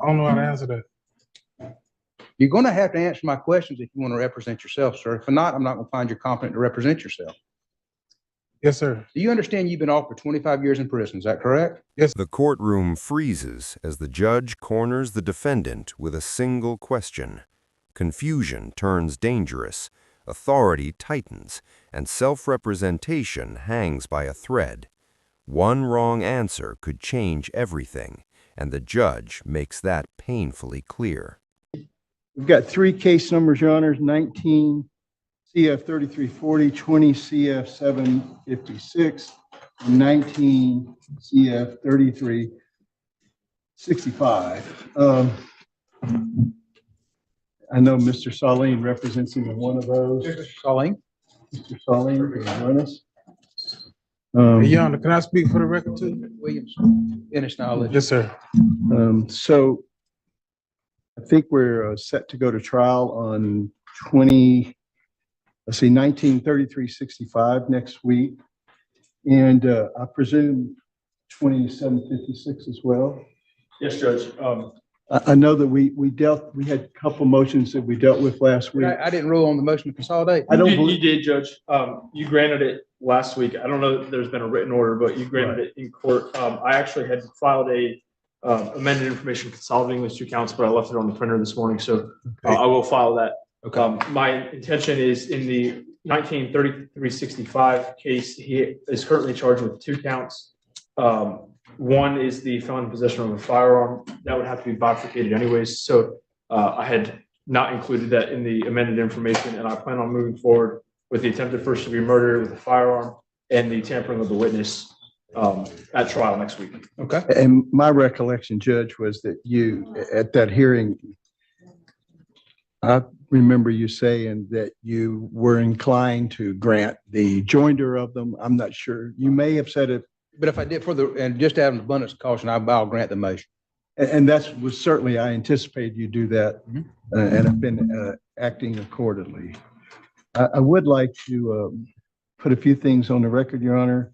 I don't know how to answer that. You're going to have to answer my questions if you want to represent yourself, sir. If not, I'm not going to find you competent to represent yourself. Yes, sir. Do you understand you've been offered 25 years in prison? Is that correct? Yes. The courtroom freezes as the judge corners the defendant with a single question. Confusion turns dangerous, authority tightens, and self-representation hangs by a thread. One wrong answer could change everything, and the judge makes that painfully clear. We've got three case numbers, Your Honors, 19 CF 3340, 20 CF 756, and 19 CF 3365. I know Mr. Saline represents either one of those. Mr. Saline? Mr. Saline, can you join us? Your Honor, can I speak for the record too? Williams, finish knowledge. Yes, sir. So I think we're set to go to trial on 193365 next week. And I presume 2756 as well. Yes, Judge. I know that we had a couple motions that we dealt with last week. I didn't rule on the motion to consolidate. You did, Judge. You granted it last week. I don't know if there's been a written order, but you granted it in court. I actually had filed a amended information consolidating those two counts, but I left it on the printer this morning, so I will file that. Okay. My intention is in the 193365 case, he is currently charged with two counts. One is the felon in possession of a firearm. That would have to be bifurcated anyways. So I had not included that in the amended information, and I plan on moving forward with the attempted first degree murder with a firearm and the tampering of the witness at trial next week. Okay. And my recollection, Judge, was that you, at that hearing, I remember you saying that you were inclined to grant the joinder of them. I'm not sure. You may have said it. But if I did and just out of abundance of caution, I'll grant the motion. And that was certainly, I anticipated you do that, and have been acting accordingly. I would like to put a few things on the record, Your Honor.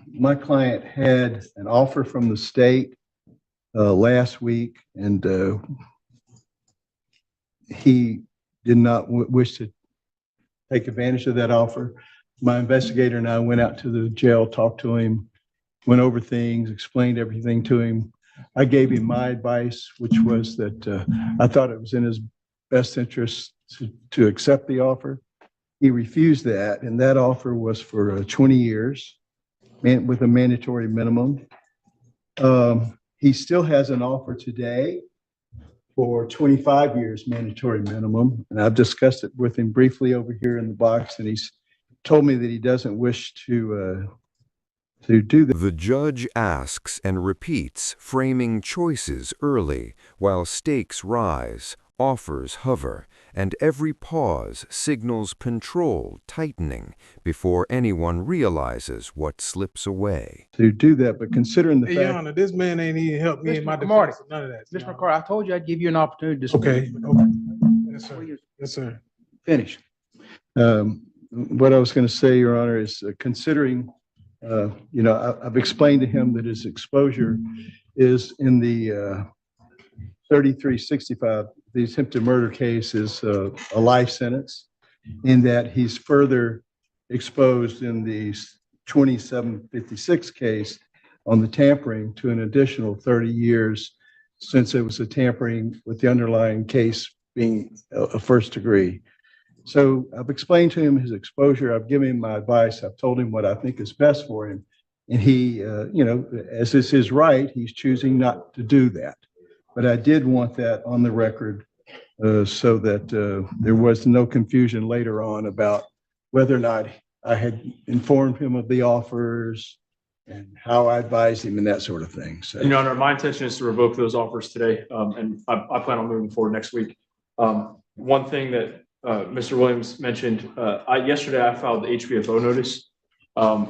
My client had an offer from the state last week, and he did not wish to take advantage of that offer. My investigator and I went out to the jail, talked to him, went over things, explained everything to him. I gave him my advice, which was that I thought it was in his best interest to accept the offer. He refused that, and that offer was for 20 years with a mandatory minimum. He still has an offer today for 25 years mandatory minimum, and I've discussed it with him briefly over here in the box, and he's told me that he doesn't wish to do that. The judge asks and repeats, framing choices early, while stakes rise, offers hover, and every pause signals control tightening before anyone realizes what slips away. To do that, but considering the Hey, Your fact, Honor, this man ain't even helped me in my Marty, defense. None of that. Mr. McCarty, I told you I'd give you an opportunity to speak. Okay. Yes, sir. Yes, sir. Finish. what I was going to say, Your Honor, is considering, I've explained to him that his exposure is in the 3365. The attempted murder case is a life sentence, in that he's further exposed in the 2756 case on the tampering to an additional 30 years, since it was a tampering with the underlying case being a first degree. So I've explained to him his exposure. I've given him my advice. I've told him what I think is best for him. And he, as is his right, he's choosing not to do that. But I did want that on the record so that there was no confusion later on about whether or not I had informed him of the offers and how I advised him and that sort of thing. So, Your Honor, my intention is to revoke those offers today, and I plan on moving forward next week. One thing that Mr. Williams mentioned, yesterday I filed the HBFO notice,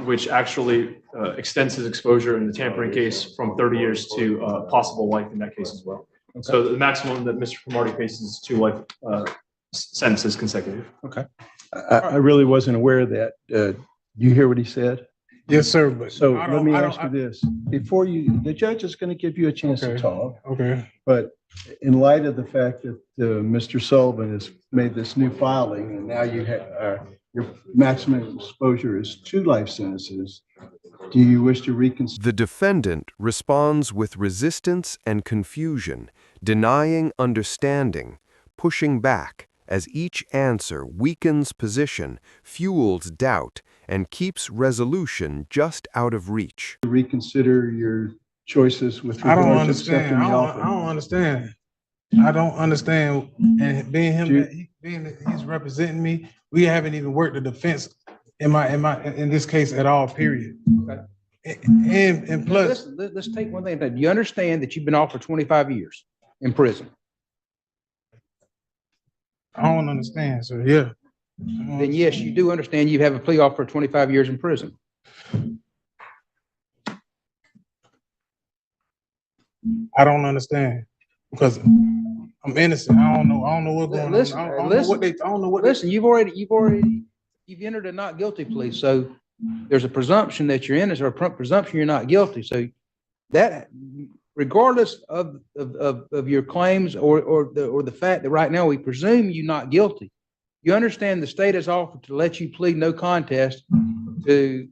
which actually extends his exposure in the tampering case from 30 years to possible life in that case as well. Okay. So the maximum that Mr. Cromartie faces is 2 life sentences consecutive. Okay. I really wasn't aware of that. You hear what he said? Yes, sir, but. So I let don't- me I don't- ask you this, before the judge is going to give you a chance to Okay. talk, Okay, but in light of the fact that Mr. Sullivan has made this new filing and now you have, your maximum exposure is 2 life sentences, do you wish to reconsider? The defendant responds with resistance and confusion, denying understanding, pushing back, as each answer weakens position, fuels doubt, and keeps resolution just out of reach. Reconsider your choices with I don't regard to understand. accepting the I offer? don't understand. I don't understand. And being him, being that he's representing me, we haven't even worked the defense in this case at all, period. Okay. And plus, Let's take one thing. Do you understand that you've been off for 25 years in prison? I don't understand, sir. Yeah. Then yes, you do understand you have a plea offer for 25 years in prison. I don't understand because I'm innocent. I don't know. I don't know what's going Listen, on. I don't know what they. I don't know what. Listen, you've entered a not guilty plea, so there's a presumption that you're innocent or a presumption you're not guilty. So that, regardless of your claims or the fact that right now we presume you not guilty, you understand the state has offered to let you plead no contest to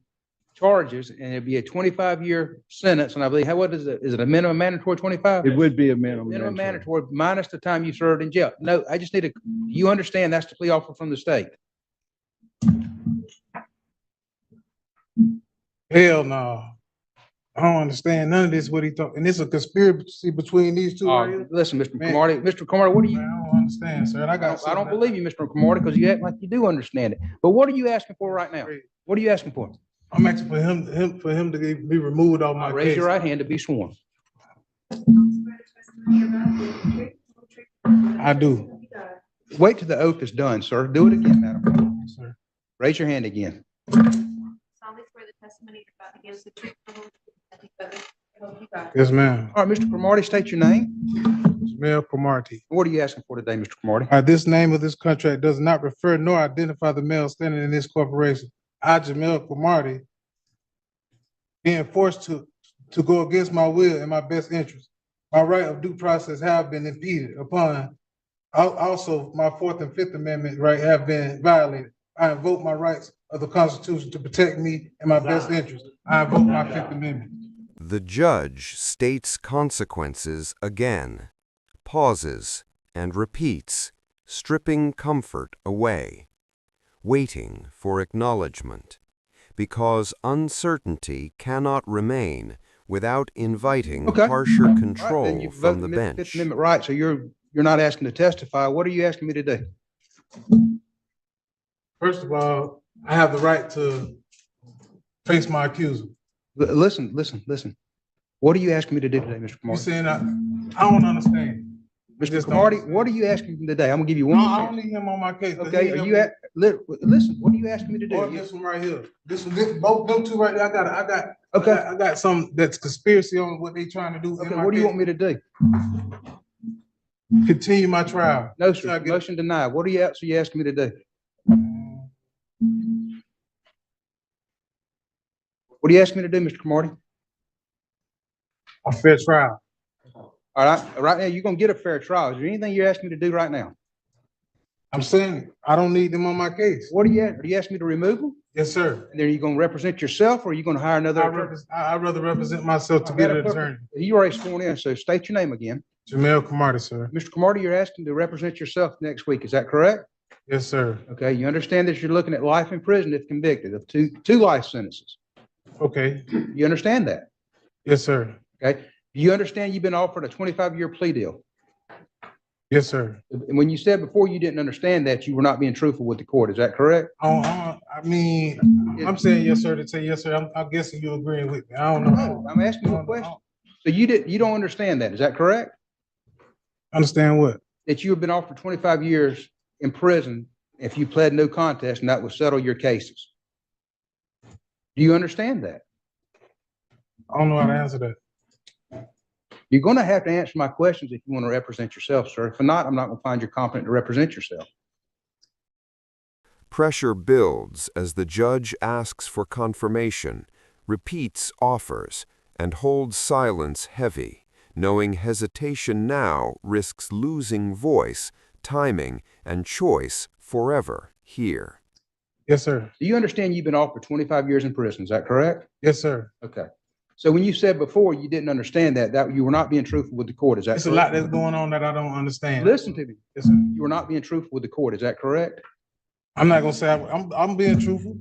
charges, and it'd be a 25-year sentence. And I believe, what is it? Is it a minimum mandatory 25? It would be a minimum. Minimum mandatory minus the time you served in jail. No, I just need to, you understand that's the plea offer from the state. Hell no. I don't understand none of this. What he thought, and it's a conspiracy between these two. Right here. Listen, Mr. Man. Cromartie, what do you? Man, I don't understand, sir. And I don't believe you, Mr. Cromartie, because you act like you do understand it. But what are you asking for right now? What are you asking for? I'm asking for him to be removed off my Raise case. your right hand to be sworn. I do. Wait till the oath is done, sir. Do it again, madam. Yes, sir. Raise your hand again. Solemnly swear the testimony you're about to give is the truth, the whole truth, and nothing but the truth. I hope you got it. Yes, ma'am. All right, Mr. Cromartie, state your name. Jamel Cromartie. What are you asking for today, Mr. Cromartie? This name of this contract does not refer nor identify the male standing in this corporation. I, Jamel Cromartie, being forced to go against my will and my best interest. My right of due process have been impeded upon. Also, my Fourth and Fifth Amendment right have been violated. I invoke my rights of the Constitution to protect me and my best interest. I invoke my Fifth Amendment. The judge states consequences again, pauses, and repeats, stripping comfort away, waiting for acknowledgement, because uncertainty cannot remain without inviting harsher control Then you from vote the in bench. Fifth Amendment right, so you're not asking to testify. What are you asking me to do? First of all, I have the right to face my accuser. Listen. What are you asking me to do today, Mr. You Cromartie? saying I don't understand. Mr. just don't Cromartie, understand. what are you asking me today? I'm gonna give you one I more don't chance. need him on my case. Okay, are you at, listen, what are you asking me to Or do? this one right here. This both them two right there. Okay, I got some that's conspiracy on what they trying to do. okay, what do you want me to do? Continue my trial. No, Till I sir, get- motion denied. What are you actually asking me to do? What are you asking me to do, Mr. Cromartie? A fair trial. All right now, you're gonna get a fair trial. Is there anything you're asking me to do right now? I'm saying I don't need them on my case. What are you asking me to remove them? Yes, sir. And then are you gonna represent yourself or are you gonna hire another attorney? I'd rather represent myself to get an attorney. You already sworn in, so state your name again. Jamel Cromartie, sir. Mr. Cromartie, you're asking to represent yourself next week, is that correct? Yes, sir. Okay, you understand that you're looking at life in prison if convicted of two life sentences. Okay. You understand that? Yes, sir. Okay, you understand you've been offered a 25-year plea deal. Yes, sir. And when you said before you didn't understand that, you were not being truthful with the court, is that correct? I mean, I'm saying yes, sir, to say yes, sir. I'm guessing you agreeing with me. I don't know. No, I'm asking you a question. So you don't understand that, is that correct? Understand what? That you have been offered 25 years in prison if you pled no contest and that would settle your cases. Do you understand that? I don't know how to answer that. You're going to have to answer my questions if you want to represent yourself, sir. If not, I'm not going to find you competent to represent yourself. Pressure builds as the judge asks for confirmation, repeats offers, and holds silence heavy, knowing hesitation now risks losing voice, timing, and choice forever here. Yes, sir. Do you understand you've been off for 25 years in prison? Is that correct? Yes, sir. Okay. So when you said before you didn't understand that you were not being truthful with the court, is that It's a correct? lot that's going on that I don't understand. Listen to me. Yes, sir. You were not being truthful with the court, is that correct? I'm not gonna say I'm being truthful.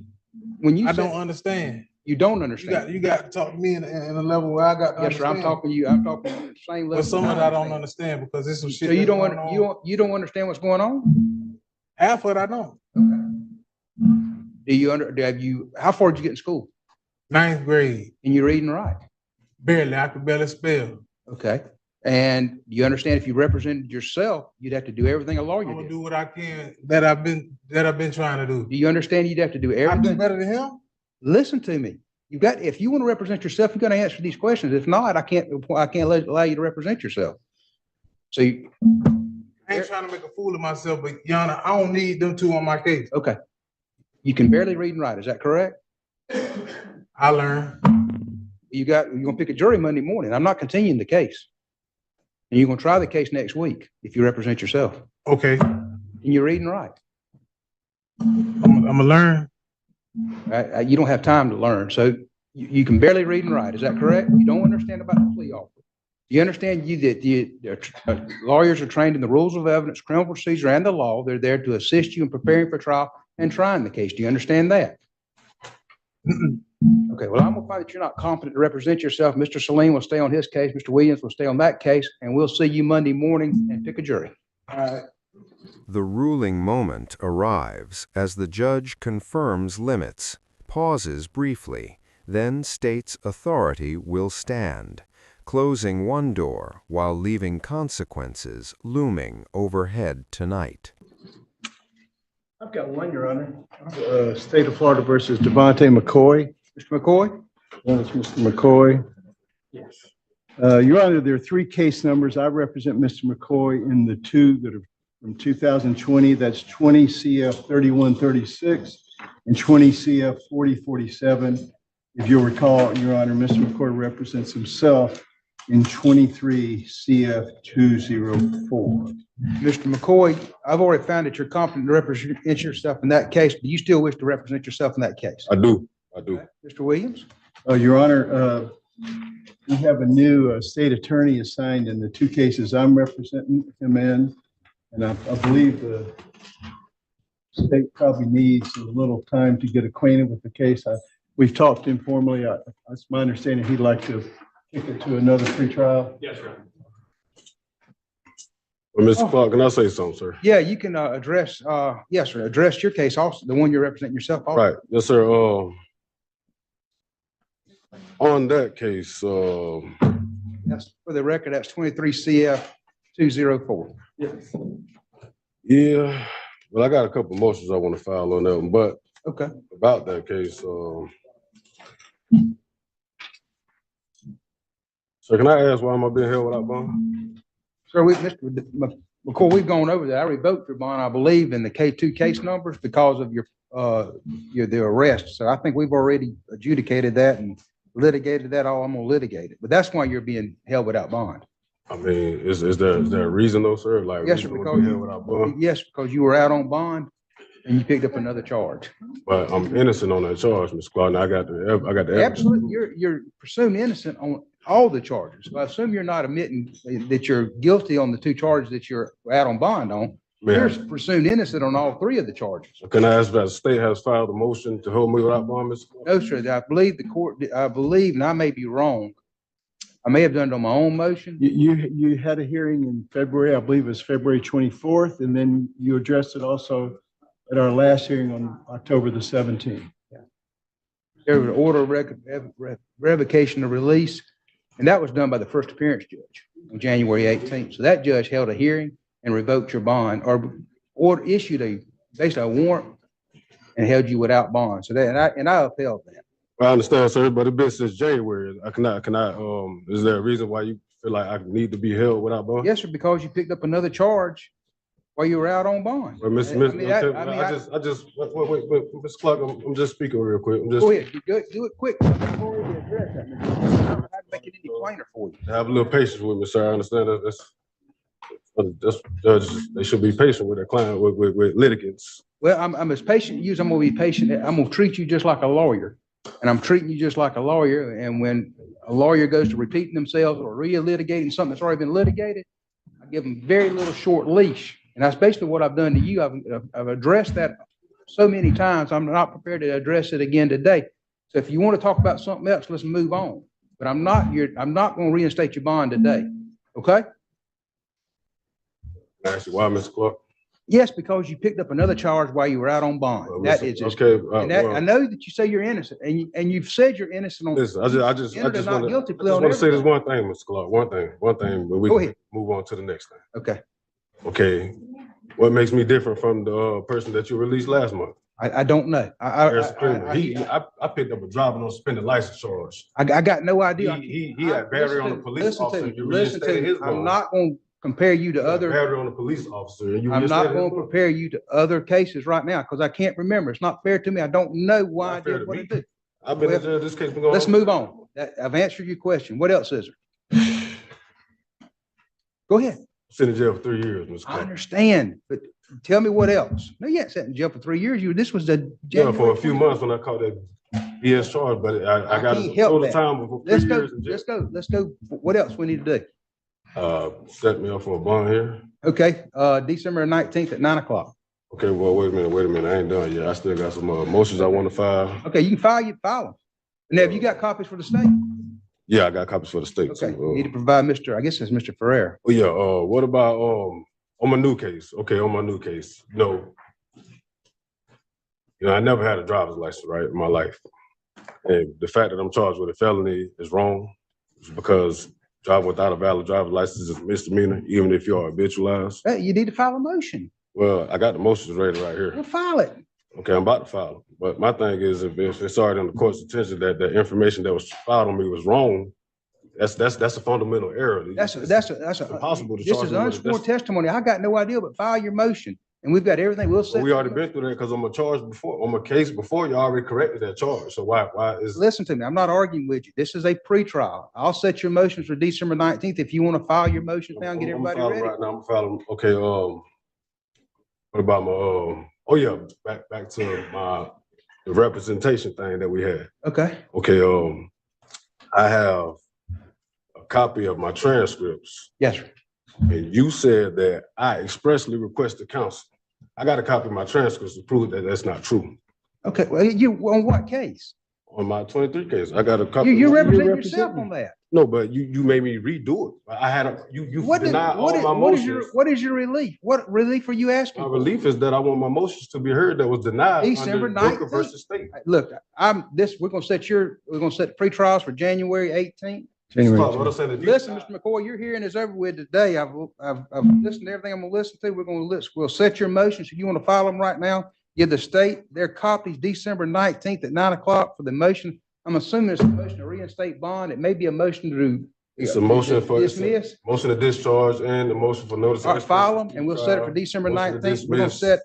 When you I said don't understand. you don't You understand. got to talk to me in a level where I got to Yes, sir. understand. I'm talking to you the same level. But some of that it I don't understand because there's some shit So you that's don't, going on. you don't understand what's going on? Half of it I don't. Do you how far did you get in school? 9th grade, And you read and write? barely. I could barely spell. Okay. And you understand if you represented yourself, you'd have to do everything a lawyer I'm gonna did. do what I can that I've been trying to do. Do you understand you'd have to do I do everything? better than him. Listen to me. If you want to represent yourself, you got to answer these questions. If not, I can't allow you to represent yourself. So, I ain't trying to make a fool of myself, but Yana, I don't need them two on my case. okay. You can barely read and write. Is that correct? I learned. You're going to pick a jury Monday morning. I'm not continuing the case. And you're going to try the case next week if you represent yourself. Okay. And you read and write. I'm gonna learn. You don't have time to learn. So you can barely read and write. Is that correct? You don't understand about the plea offer. You understand that lawyers are trained in the rules of evidence, criminal procedure, and the law. They're there to assist you in preparing for trial and trying the case. Do you understand that? Okay, well, I'm gonna find that you're not competent to represent yourself. Mr. Salim will stay on his case. Mr. Williams will stay on that case, and we'll see you Monday morning and pick a jury. All right. The ruling moment arrives as the judge confirms limits, pauses briefly, then states authority will stand, closing one door while leaving consequences looming overhead tonight. I've got one, Your Honor. State of Florida versus Devontae McCoy. Mr. McCoy? That's Mr. McCoy. Yes. Your Honor, there are three case numbers. I represent Mr. McCoy in the two that are from 2020. That's 20 CF 3136 and 20 CF 4047. If you'll recall, Your Honor, Mr. McCoy represents himself in 23 CF 204. Mr. McCoy, I've already found that you're competent to represent yourself in that case. Do you still wish to represent yourself in that case? I do. Mr. Williams? Your Honor, we have a new state attorney assigned in the two cases I'm representing him in. And I believe the state probably needs a little time to get acquainted with the case. We've talked informally. It's my understanding he'd like to kick it to another pretrial. Yes, sir. Well, Mr. Clark, can I say something, sir? Yeah, you can address, yes, sir, address your case also, the one you're representing yourself also. Right. Yes, sir. On that case, That's for the record, that's 23 CF 204. Yes. yeah, well, I got a couple motions I want to file on that one, but Okay. about that case, so can I ask why am I being held without bond? Sir, Mr. McCoy, we've gone over that. I revoked your bond, I believe, in the K2 case numbers because of the arrest. So I think we've already adjudicated that and litigated that. I'm gonna litigate it, but that's why you're being held without bond. I mean, is there a reason though, sir? Like, Yes, sir, reason to because be held without bond? yes, because you were out on bond and you picked up another charge. But I'm innocent on that charge, Mr. Clark. And I got the evidence. Absolutely, you're presumed innocent on all the charges. I assume you're not admitting that you're guilty on the two charges that you're out on bond on. You're Man, presumed innocent on all three of the charges. can I ask that the state has filed a motion to hold me without bond, Mr. Clark? No, sir, I believe the court, I believe, and I may be wrong, I may have done it on my own motion. You had a hearing in February, I believe it was February 24th, and then you addressed it also at our last hearing on October the 17th. There was an order of revocation of release, and that was done by the first appearance judge on January 18th. So that judge held a hearing and revoked your bond or issued basically a warrant and held you without bond. So that, and I upheld that. I understand, sir, but it's been since January. Is there a reason why you feel like I need to be held without bond? Yes, sir, because you picked up another charge while you were out on bond. Well, Miss, I Miss, mean, that- okay, I mean, wait, Ms. Clark, I'm just speaking real quick. I'm just Go ahead, do it quick. I've already addressed that. I don't have to make it any plainer for you. have a little patience with me, sir. I understand that's judges. They should be patient with their client, with litigants. Well, I'm as patient as you, I'm gonna be patient. I'm gonna treat you just like a lawyer. And I'm treating you just like a lawyer. And when a lawyer goes to repeating themselves or re-litigating something that's already been litigated, I give them very little short leash. And that's basically what I've done to you. I've addressed that so many times. I'm not prepared to address it again today. So if you want to talk about something else, let's move on. But I'm not going to reinstate your bond today. Okay? Ask you why, Mr. Clark? Yes, because you picked up another charge while you were out on bond. Well, That listen, is just, okay. and that, Well, I know that you say you're innocent, and you've said you're innocent on. listen, I just entered a not guilty plea want on to say this everything. one thing, Mr. Clark. One thing, but we Go can ahead. move on to the next thing. Okay, Okay, what makes me different from the person that you released last month? I don't know. Harrison Freeman. I picked up a driving on suspended license charge. I got no idea. He had battery on a police officer. You Listen to reinstated me. his I'm bond. not going to compare you to You had other. battery on a police officer, and you I'm not reinstated going his to bond. prepare you to other cases right now because I can't remember. It's not fair to me. I don't know why I Not fair did to what I me. did. I've been Well, in jail. This case been going Let's on. move on. I've answered your question. What else is there? Go ahead. Sitting in jail for 3 years, Mr. I Clark. understand, but tell me what else. No, you ain't sat in jail for 3 years. This was the Yeah, for a January few 20. months when I caught that BS charge, but I got can't a help total that. time of 3 Let's go. years in jail. Let's go. What else we need to do? Set me up for a bond here. Okay, December 19th at 9 o'clock. Okay, well, wait a minute. I ain't done yet. I still got some motions I want to file. Okay, you can file them. Now, have you got copies for the state? Yeah, I got copies for the state Okay, too. you need to provide I guess it's Mr. Ferrer. Oh yeah, what about on my new case? Okay, on my new case, I never had a driver's license, right, in my life. And the fact that I'm charged with a felony is wrong. It's because driving without a valid driver's license is a misdemeanor, even if you're habitualized. Hey, you need to file a motion. Well, I got the motions ready right here. Well, file it. Okay, I'm about to file. But my thing is, if it's already on the court's attention that the information that was filed on me was wrong, that's a fundamental error. That's impossible to this charge is me with it. unsworn testimony. I got no idea, but file your motion. And we've got everything. We'll set. We already been through that because on my case before, you already corrected that charge. So why is? Listen to me. I'm not arguing with you. This is a pretrial. I'll set your motions for December 19th. If you want to file your motions now and get everybody ready. Right now, I'm filing. Okay. What about my? Oh yeah, back to the representation thing that we had. Okay. Okay. I have a copy of my transcripts. Yes, sir. And you said that I expressly requested counsel. I got a copy of my transcripts to prove that that's not true. Okay. Well, you on what case? On my 23 case, I got a copy. You represent represent yourself me. on that. No, but you made me redo it. I had you denied all my what motions. is your relief? What relief are you asking My for? relief is that I want my motions to be heard that was denied December under Booker 19th. versus State. Look, we're gonna set the pre-trials for January 18th. January What I said, if you- Listen, Mr. McCoy, your hearing is over with today. I've listened to everything I'm gonna listen to. We'll set your motions. If you want to file them right now, give the state their copies December 19th at 9 o'clock for the motion. I'm assuming it's a motion to reinstate bond. It may be a motion to It's a motion for dismiss. motion to discharge and the motion for notice. All right, file them and we'll set it for December Motion to 19th. We're gonna dismiss. set,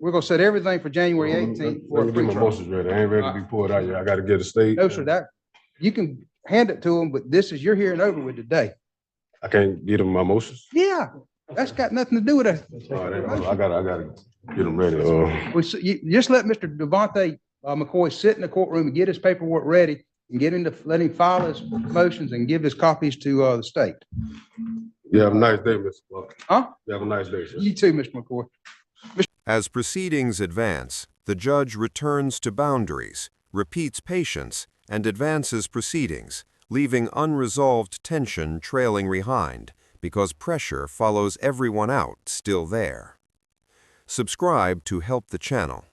we're gonna set everything for January 18th for Let a me get my pre-trial. motions ready. I ain't ready to be pulled out yet. I got to get a state. No, sir, you can hand it to them, but this is your hearing over with today. I can't get them my motions. Yeah, that's got nothing to do with it. All right, I gotta get them ready. You just let Mr. Devontae McCoy sit in the courtroom and get his paperwork ready and let him file his motions and give his copies to the state. You have a nice day, Mr. Clark. Huh? You have a nice day, sir. You too, Mr. McCoy. As proceedings advance, the judge returns to boundaries, repeats patience, and advances proceedings, leaving unresolved tension trailing behind because pressure follows everyone out still there. Subscribe to help the channel.